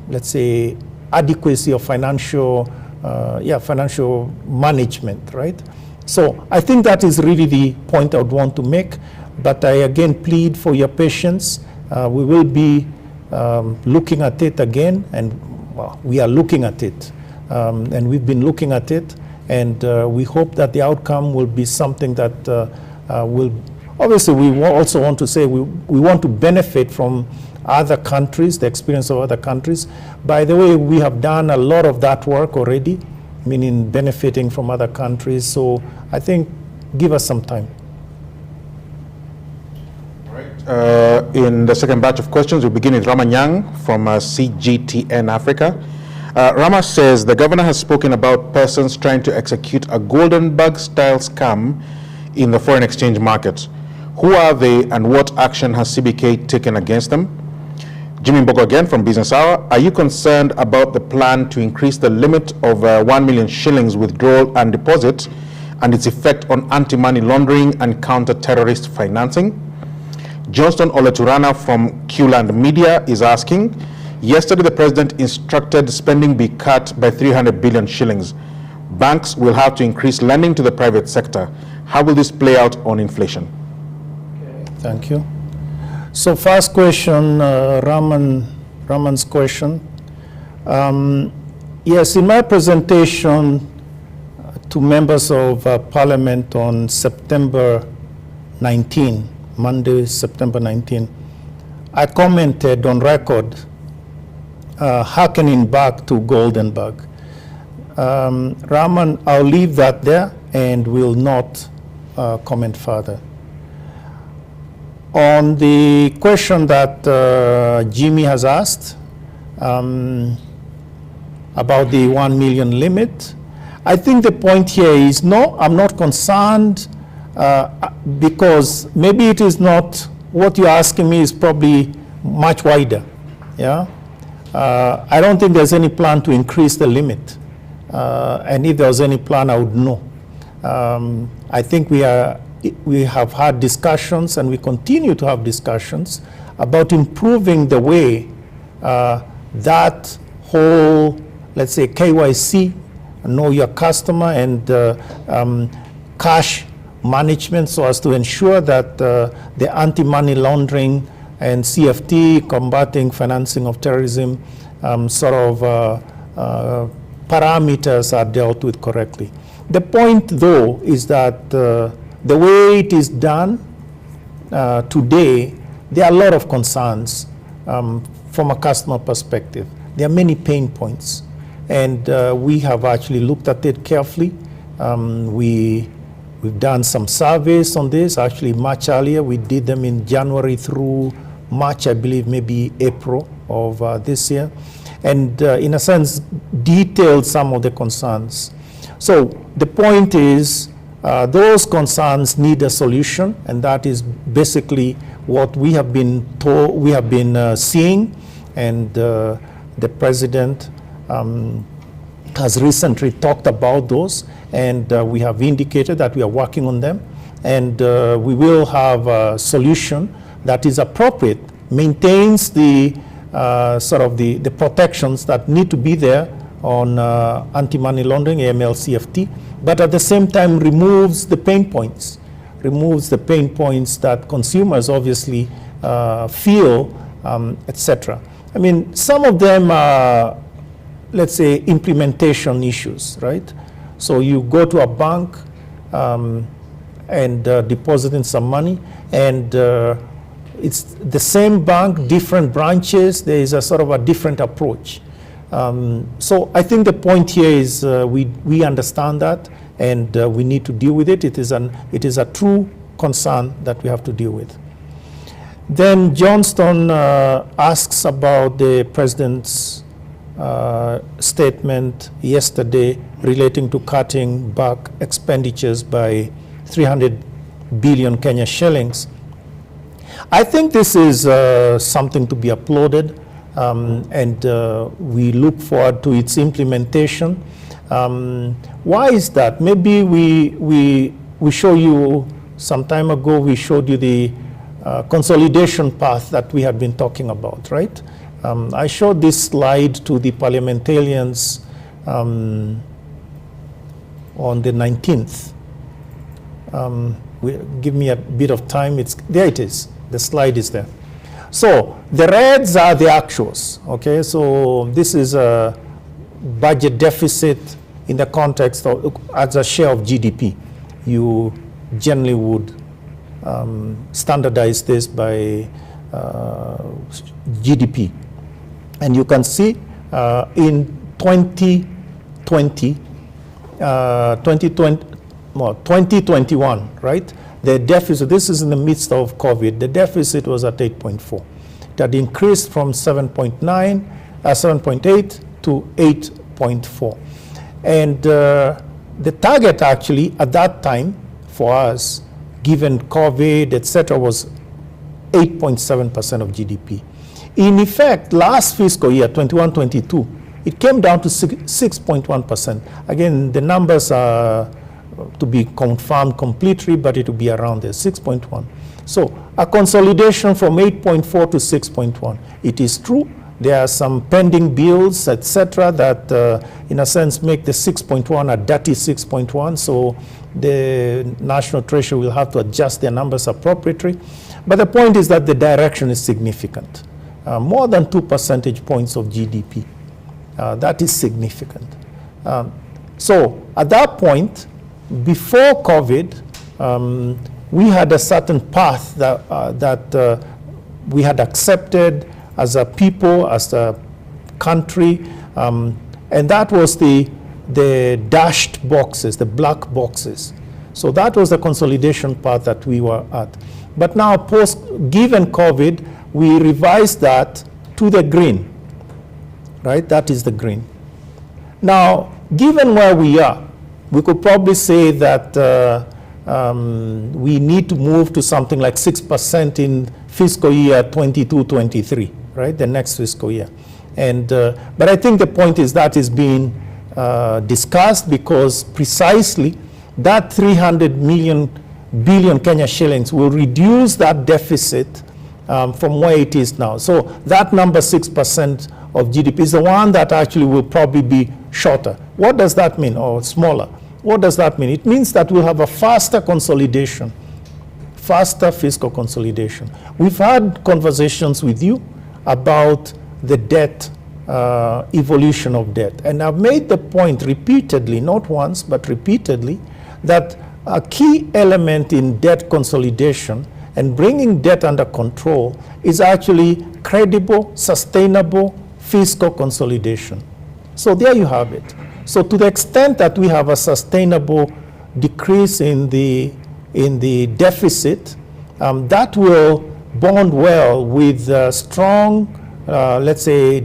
let's say, adequacy of financial, financial management, right? So I think that is really the point I would want to make, but I again plead for your patience. We will be looking at it again, and well, we are looking at it, and we've been looking at it, and we hope that the outcome will be something that will, obviously we also want to say we want to benefit from other countries, the experience of other countries. By the way, we have done a lot of that work already, meaning benefiting from other countries. So I think give us some time. All right. In the second batch of questions, we begin with Rama Nyang from CGTN Africa. Rama says the governor has spoken about persons trying to execute a golden bug-style scam in the foreign exchange market. Who are they and what action has CBK taken against them? Jimmy Mbogo again from Business Hour. Are you concerned about the plan to increase the limit of 1 million shillings withdrawal and deposit and its effect on anti-money laundering and counter-terrorist financing? Johnston Oleturana from Qland Media is asking, yesterday the president instructed spending be cut by 300 billion shillings. Banks will have to increase lending to the private sector. How will this play out on inflation? Okay. Thank you. So first question, Raman's question. Yes, in my presentation to members of Parliament on September 19, Monday, September 19, I commented on record, hearkening back to Golden Bug. Raman, I'll leave that there and will not comment further. On the question that Jimmy has asked about the 1 million limit, I think the point here is no, I'm not concerned because maybe it is not, what you're asking me is probably much wider. Yeah, I don't think there's any plan to increase the limit. And if there was any plan, I would know. I think we have had discussions and we continue to have discussions about improving the way that whole, let's say, KYC, know your customer, and cash management, so as to ensure that the anti-money laundering and CFT, combating financing of terrorism, parameters are dealt with correctly. The point, though, is that the way it is done today, there are a lot of concerns from a customer perspective. There are many pain points, and we have actually looked at it carefully. We've done some surveys on this, actually much earlier. We did them in January through March, I believe, maybe April of this year, and in a sense, detailed some of the concerns. So the point is, those concerns need a solution, and that is basically what we have been told, we have been seeing, and the President has recently talked about those, and we have indicated that we are working on them, and we will have a solution that is appropriate, maintains the the protections that need to be there on anti-money laundering, AML, CFT, but at the same time removes the pain points that consumers obviously feel, etc. I mean, some of them are, let's say, implementation issues, right? So you go to a bank and deposit in some money, and it's the same bank, different branches. There is a sort of a different approach. So I think the point here is we understand that, and we need to deal with it. It is a true concern that we have to deal with. Then Johnston asks about the President's statement yesterday relating to cutting back expenditures by 300 billion Kenya shillings. I think this is something to be applauded, and we look forward to its implementation. Why is that? Maybe we show you, some time ago, we showed you the consolidation path that we have been talking about, right? I showed this slide to the parliamentarians on the 19th. Give me a bit of time. There it is. The slide is there. So the reds are the actuals, okay? So this is a budget deficit in the context of, as a share of GDP. You generally would standardize this by GDP. And you can see in 2021, right? The deficit, this is in the midst of COVID, the deficit was at 8.4. It had increased from 7.8 to 8.4. And the target actually at that time for us, given COVID, etc., was 8.7% of GDP. In effect, last fiscal year, 21-22, it came down to 6.1%. Again, the numbers are to be confirmed completely, but it will be around there, 6.1. So a consolidation from 8.4 to 6.1. It is true, there are some pending bills, etc., that in a sense make the 6.1 a dirty 6.1, so the National Treasury will have to adjust their numbers appropriately. But the point is that the direction is significant. More than 2 percentage points of GDP. That is significant. So at that point, before COVID, we had a certain path that we had accepted as a people, as a country, and that was the dashed boxes, the black boxes. So that was the consolidation path that we were at. But now, given COVID, we revised that to the green, right? That is the green. Now, given where we are, we could probably say that we need to move to something like 6% in fiscal year 22-23, right? The next fiscal year. And but I think the point is that is being discussed because precisely that 300 billion Kenya shillings will reduce that deficit from where it is now. So that number, 6% of GDP, is the one that actually will probably be shorter. What does that mean? Or smaller? What does that mean? It means that we'll have a faster consolidation faster fiscal consolidation. We've had conversations with you about the debt, evolution of debt. And I've made the point repeatedly, not once, but repeatedly, that a key element in debt consolidation and bringing debt under control is actually credible, sustainable fiscal consolidation. So there you have it. So to the extent that we have a sustainable decrease in the deficit, that will bond well with strong, let's say,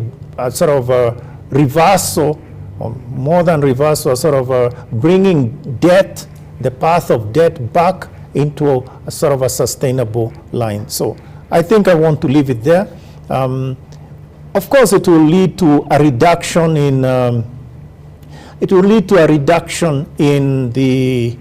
sort of a reversal, or more than reversal, sort of bringing debt, the path of debt back into a sort of a sustainable line. So I think I want to leave it there. Of course, it will lead to a reduction in the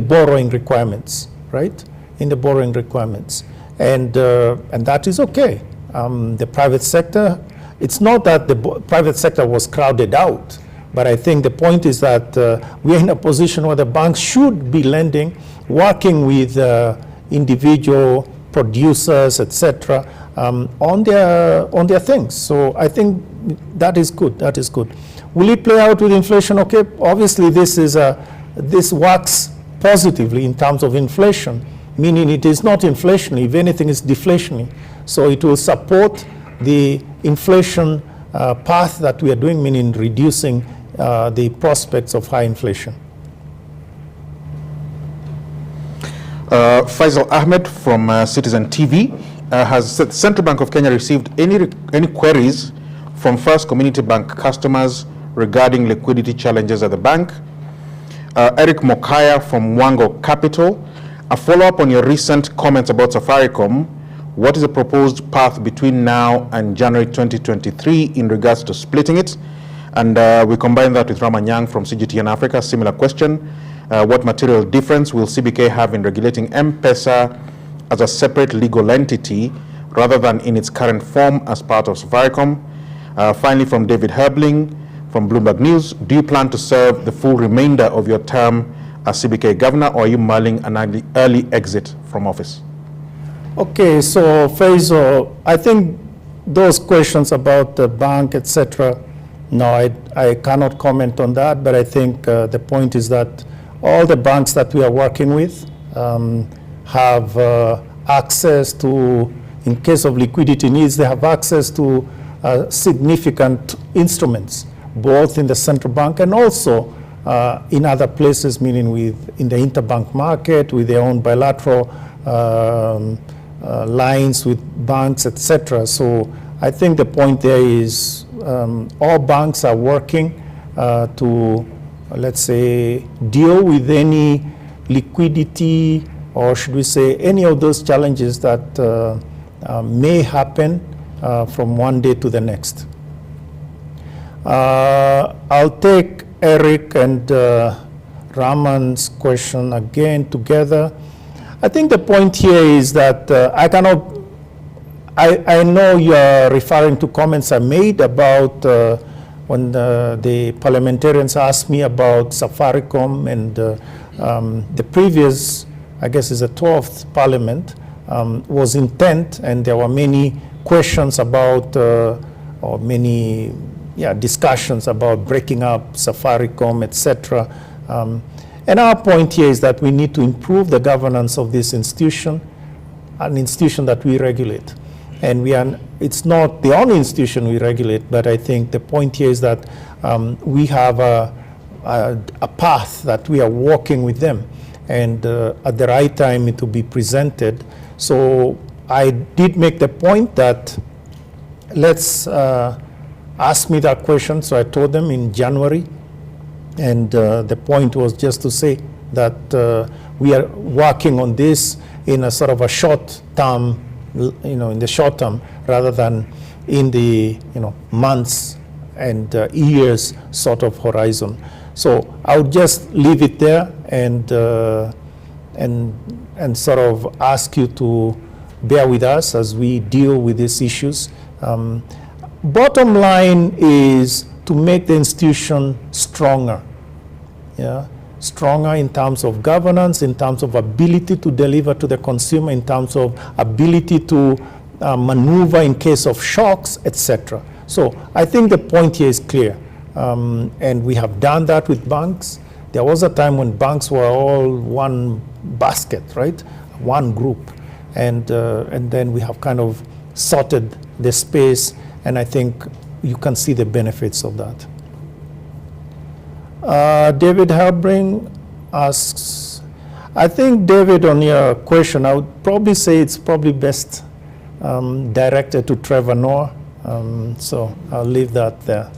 borrowing requirements, right? In the borrowing requirements, and that is okay. The private sector, it's not that the private sector was crowded out, but I think the point is that we are in a position where the banks should be lending, working with individual producers, etc., on their things. So I think that is good. That is good. Will it play out with inflation? Okay, obviously this works positively in terms of inflation, meaning it is not inflationary. If anything, it's deflationary. So it will support the inflation path that we are doing, meaning reducing the prospects of high inflation. Faisal Ahmed from Citizen TV has said, Central Bank of Kenya received any queries from First Community Bank customers regarding liquidity challenges at the bank? Eric Mokaya from Wango Capital, a follow-up on your recent comments about Safaricom. What is the proposed path between now and January 2023 in regards to splitting it? And we combine that with Ramanyang from CGTN Africa, similar question. What material difference will CBK have in regulating M-Pesa as a separate legal entity rather than in its current form as part of Safaricom? Finally, from David Herbling from Bloomberg News, do you plan to serve the full remainder of your term as CBK governor, or are you mulling an early exit from office? Okay, so Faisal, I think those questions about the bank, etc., no, I cannot comment on that, but I think the point is that all the banks that we are working with have access to, in case of liquidity needs, they have access to significant instruments, both in the central bank and also in other places, meaning in the interbank market, with their own bilateral lines with banks, etc. So I think the point there is all banks are working to, let's say, deal with any liquidity, or should we say any of those challenges that may happen from one day to the next. I'll take Eric and Raman's question again together. I think the point here is that I know you are referring to comments I made about when the parliamentarians asked me about Safaricom, and the previous, I guess is the 12th parliament, was intent, and there were many questions about, or many discussions about breaking up Safaricom, etc. And our point here is that we need to improve the governance of this institution, an institution that we regulate. And it's not the only institution we regulate, but I think the point here is that we have a path that we are walking with them, and at the right time it will be presented. So I did make the point that let's ask me that question. So I told them in January, and the point was just to say that we are working on this in a sort of a short term, in the short term, rather than in the months and years sort of horizon. So I would just leave it there and sort of ask you to bear with us as we deal with these issues. Bottom line is to make the institution stronger. Yeah. stronger in terms of governance, in terms of ability to deliver to the consumer, in terms of ability to maneuver in case of shocks, etc. So I think the point here is clear. And we have done that with banks. There was a time when banks were all one basket, right? One group. And then we have kind of sorted the space, and I think you can see the benefits of that. David Halbring asks, I think, David, on your question, I would probably say it's probably best directed to Trevor Noah. So I'll leave that there.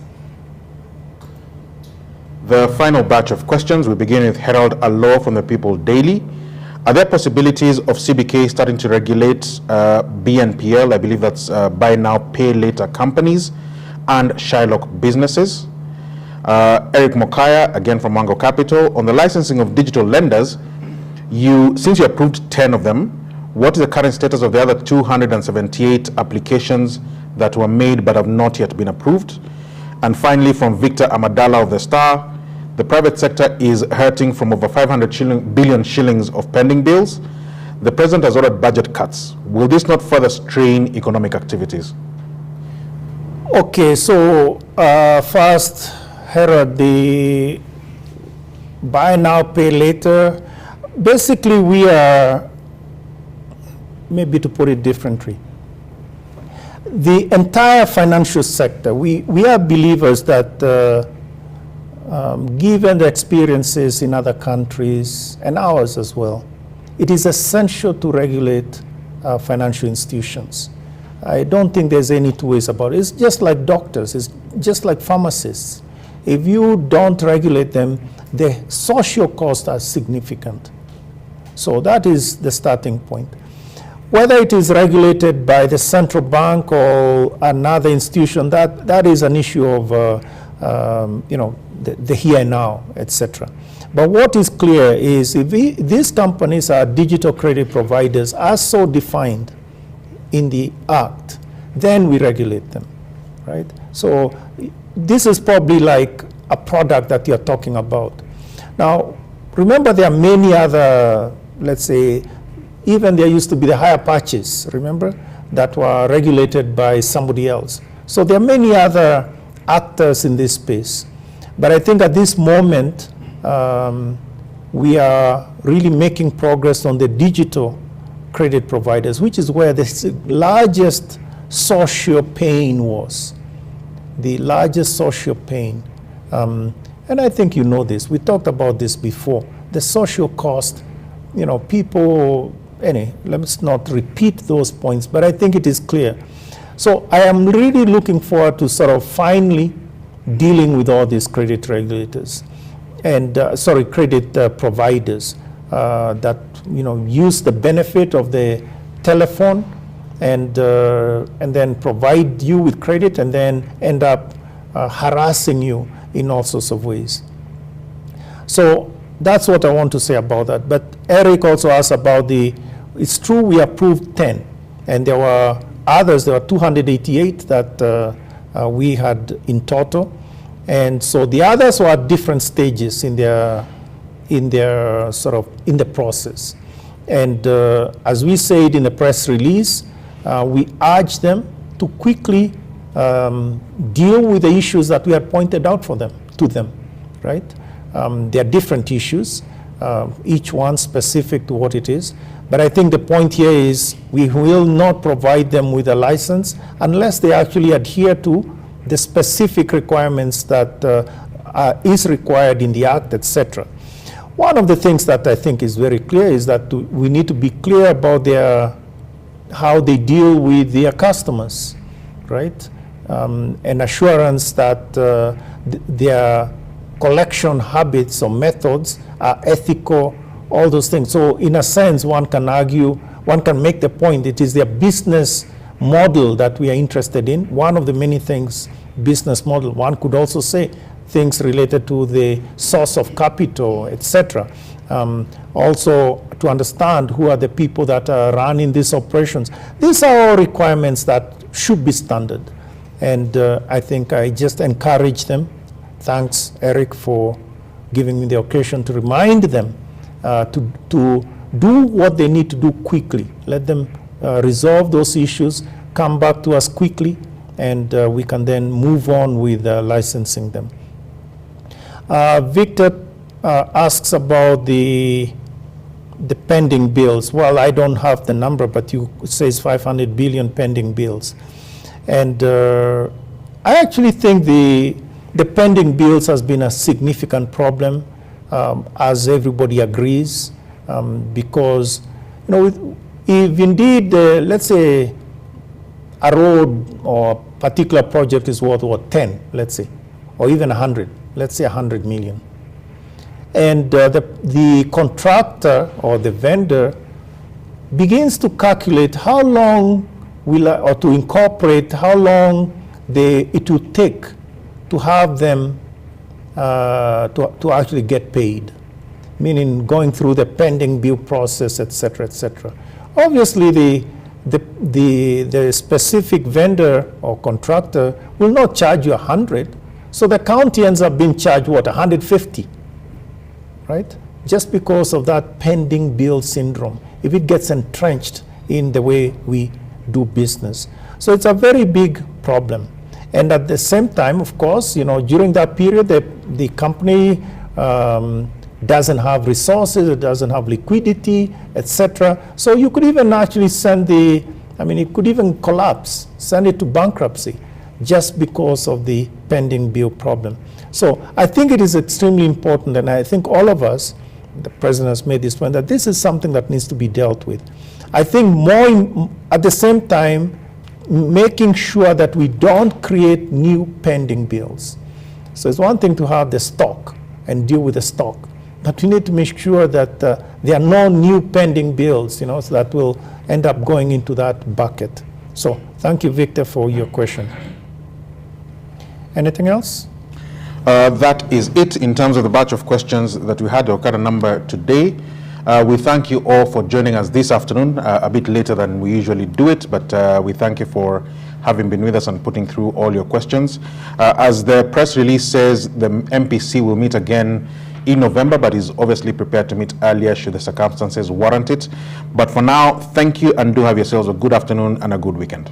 The final batch of questions, we begin with Herald Allo from the People Daily. Are there possibilities of CBK starting to regulate BNPL, I believe that's buy now, pay later companies, and Shylock businesses? Eric Mokaya, again from Mango Capital. On the licensing of digital lenders, since you approved 10 of them, what is the current status of the other 278 applications that were made but have not yet been approved? And finally, from Victor Amadala of The Star, the private sector is hurting from over 500 billion shillings of pending bills. The president has ordered budget cuts. Will this not further strain economic activities? Okay, so first, Herod, the buy now, pay later. Basically, we are, maybe to put it differently, the entire financial sector, we are believers that given the experiences in other countries and ours as well, it is essential to regulate financial institutions. I don't think there's any two ways about it. It's just like doctors, it's just like pharmacists. If you don't regulate them, the social costs are significant. So that is the starting point. Whether it is regulated by the central bank or another institution, that is an issue of the here and now, etc. But what is clear is if these companies are digital credit providers as so defined in the Act, then we regulate them, right? So this is probably like a product that you're talking about. Now, remember there are many other, let's say, even there used to be the hire purchase, remember, that were regulated by somebody else. So there are many other actors in this space. But I think at this moment, we are really making progress on the digital credit providers, which is where the largest social pain was. The largest social pain. And I think you know this. We talked about this before. The social cost, people, let's not repeat those points, but I think it is clear. So I am really looking forward to sort of finally dealing with all these credit regulators and, credit providers that, use the benefit of the telephone and then provide you with credit and then end up harassing you in all sorts of ways. So that's what I want to say about that. But Eric also asked about it's true we approved 10, and there were others, there were 288 that we had in total. And so the others were at different stages in their in the process. And as we said in the press release, we urge them to quickly deal with the issues that we had pointed out to them, right? There are different issues, each one specific to what it is. But I think the point here is we will not provide them with a license unless they actually adhere to the specific requirements that is required in the Act, etc. One of the things that I think is very clear is that we need to be clear about how they deal with their customers, right? And assurance that their collection habits or methods are ethical, all those things. So in a sense, one can argue, one can make the point, it is their business model that we are interested in. One of the many things, business model. One could also say things related to the source of capital, etc. Also to understand who are the people that are running these operations. These are all requirements that should be standard. And I think I just encourage them. Thanks, Eric, for giving me the occasion to remind them to do what they need to do quickly. Let them resolve those issues, come back to us quickly, and we can then move on with licensing them. Victor asks about the pending bills. Well, I don't have the number, but you says 500 billion pending bills. And I actually think the pending bills has been a significant problem, as everybody agrees, because if indeed, let's say, a road or a particular project is worth, what, 10, let's say, or even 100, let's say 100 million. And the contractor or the vendor begins to calculate how long or to incorporate how long it will take to have them to actually get paid, meaning going through the pending bill process, et cetera, et cetera. Obviously, the specific vendor or contractor will not charge you 100, so the county ends up being charged, what, 150, right? Just because of that pending bill syndrome, if it gets entrenched in the way we do business. So it's a very big problem. And at the same time, of course, during that period, the company doesn't have resources, it doesn't have liquidity, etc. So you could even actually it could even collapse, send it to bankruptcy, just because of the pending bill problem. So I think it is extremely important, and I think all of us, the President has made this point, that this is something that needs to be dealt with. I think at the same time, making sure that we don't create new pending bills. So it's one thing to have the stock and deal with the stock, but we need to make sure that there are no new pending bills, so that will end up going into that bucket. So thank you, Victor, for your question. Anything else? That is it in terms of the batch of questions that we had. We've got a number today. We thank you all for joining us this afternoon, a bit later than we usually do it, but we thank you for having been with us and putting through all your questions. As the press release says, the MPC will meet again in November, but is obviously prepared to meet earlier should the circumstances warrant it. But for now, thank you, and do have yourselves a good afternoon and a good weekend.